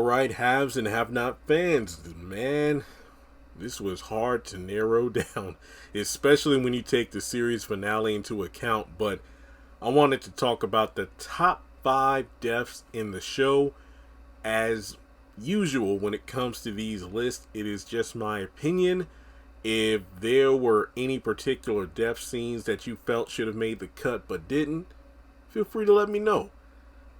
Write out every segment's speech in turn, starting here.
right, haves and have not fans. Man, this was hard to narrow down, especially when you take the series finale into account. But I wanted to talk about the top 5 deaths in the show. As usual, when it comes to these lists, it is just my opinion. If there were any particular death scenes that you felt should have made the cut but didn't, feel free to let me know.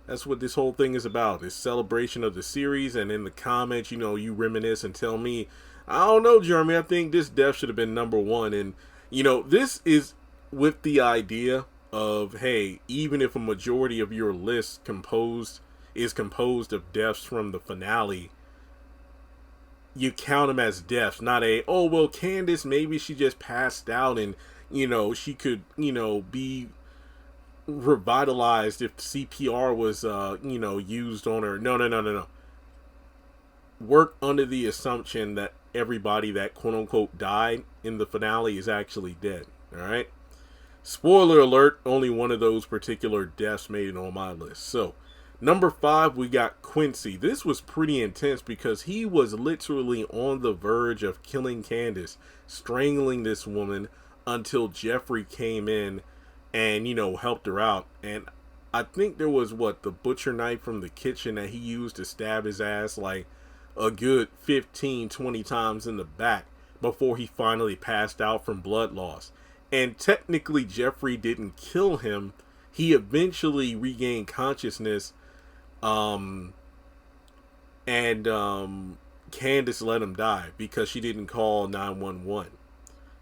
That's what this whole thing is about. It's celebration of the series, and in the comments, you reminisce and tell me, I don't know, Jeremy, I think this death should have been number 1. And, this is with the idea of, hey, even if a majority of your list is composed of deaths from the finale, you count them as deaths, not oh, well, Candace, maybe she just passed out and, she could, be revitalized if CPR was used on her. No. Work under the assumption that everybody that quote unquote died in the finale is actually dead. All right, spoiler alert, only one of those particular deaths made it on my list. So number 5, we got Quincy. This was pretty intense because he was literally on the verge of killing Candace, strangling this woman, until Jeffrey came in and, helped her out. And I think there was, the butcher knife from the kitchen that he used to stab his ass like a good 15-20 times in the back before he finally passed out from blood loss. And technically, Jeffrey didn't kill him. He eventually regained consciousness, and Candace let him die because she didn't call 911.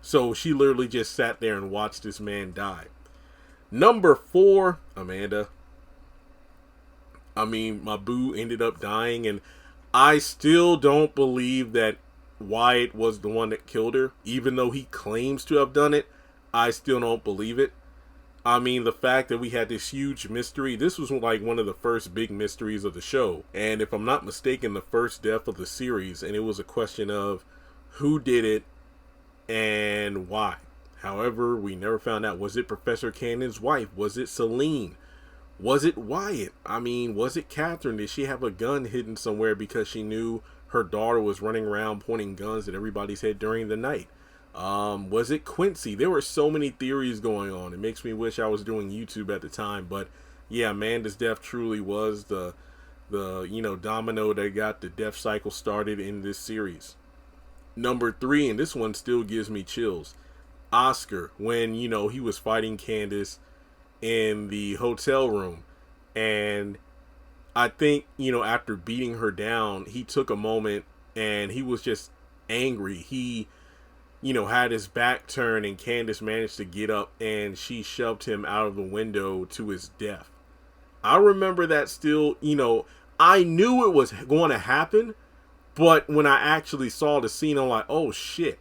So she literally just sat there and watched this man die. Number 4, Amanda. My boo ended up dying, and I still don't believe that Wyatt was the one that killed her. Even though he claims to have done it, I still don't believe it. The fact that we had this huge mystery, this was like one of the first big mysteries of the show. And if I'm not mistaken, the first death of the series, and it was a question of who did it and why. However, we never found out. Was it Professor Cannon's wife? Was it Celine? Was it Wyatt? Was it Catherine? Did she have a gun hidden somewhere because she knew her daughter was running around pointing guns at everybody's head during the night? Was it Quincy? There were so many theories going on. It makes me wish I was doing YouTube at the time. But yeah, Amanda's death truly was the domino that got the death cycle started in this series. Number 3, and this one still gives me chills. Oscar, when, he was fighting Candace in the hotel room. And I think, after beating her down, he took a moment and he was just angry. He, had his back turned, and Candace managed to get up and she shoved him out of the window to his death. I remember that still, I knew it was going to happen, but when I actually saw the scene, I'm like, oh shit.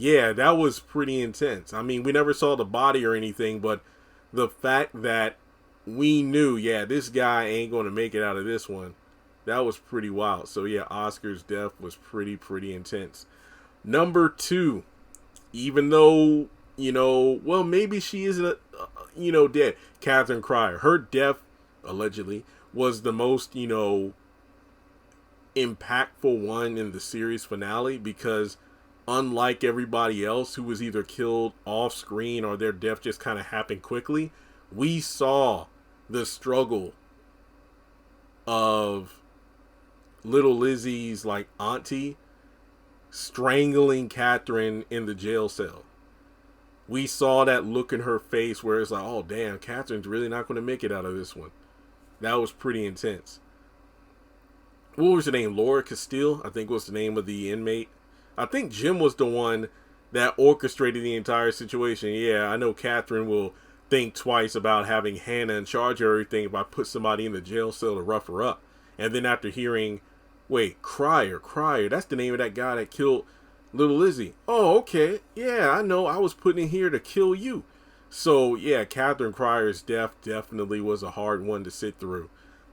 Yeah, that was pretty intense. We never saw the body or anything, but the fact that we knew, this guy ain't going to make it out of this one, that was pretty wild. So yeah, Oscar's death was pretty intense. Number 2, even though, maybe she isn't, dead. Catherine Cryer. Her death, allegedly, was the most, impactful one in the series finale because unlike everybody else who was either killed off screen or their death just kind of happened quickly, we saw the struggle of little Lizzie's auntie strangling Catherine in the jail cell. We saw that look in her face where it's like, oh damn, Catherine's really not going to make it out of this one. That was pretty intense. What was her name? Laura Castile, I think was the name of the inmate. I think Jim was the one that orchestrated the entire situation. Yeah, I know Catherine will think twice about having Hannah in charge of everything if I put somebody in the jail cell to rough her up. And then after hearing, Cryer, that's the name of that guy that killed little Lizzie. Oh, okay. Yeah, I know. I was put in here to kill you. So, yeah, Catherine Cryer's death definitely was a hard one to sit through.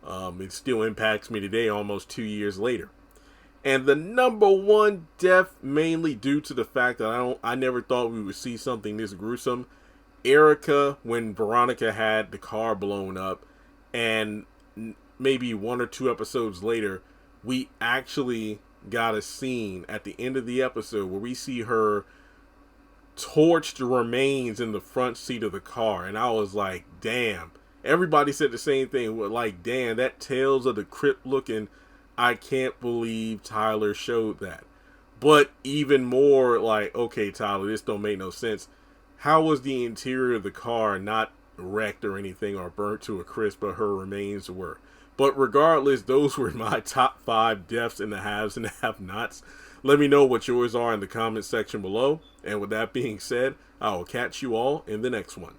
It still impacts me today, almost 2 years later. And the number 1 death, mainly due to the fact that I never thought we would see something this gruesome. Erica, when Veronica had the car blown up, and maybe 1 or 2 episodes later, we actually got a scene at the end of the episode where we see her torch the remains in the front seat of the car. And I was like, damn. Everybody said the same thing. Like, damn, that Tales of the Crypt looking, I can't believe Tyler showed that. But even more like, okay, Tyler, this don't make no sense. How was the interior of the car not wrecked or anything or burnt to a crisp, but her remains were? But regardless, those were my top 5 deaths in the haves and the have-nots. Let me know what yours are in the comment section below. And with that being said, I will catch you all in the next one.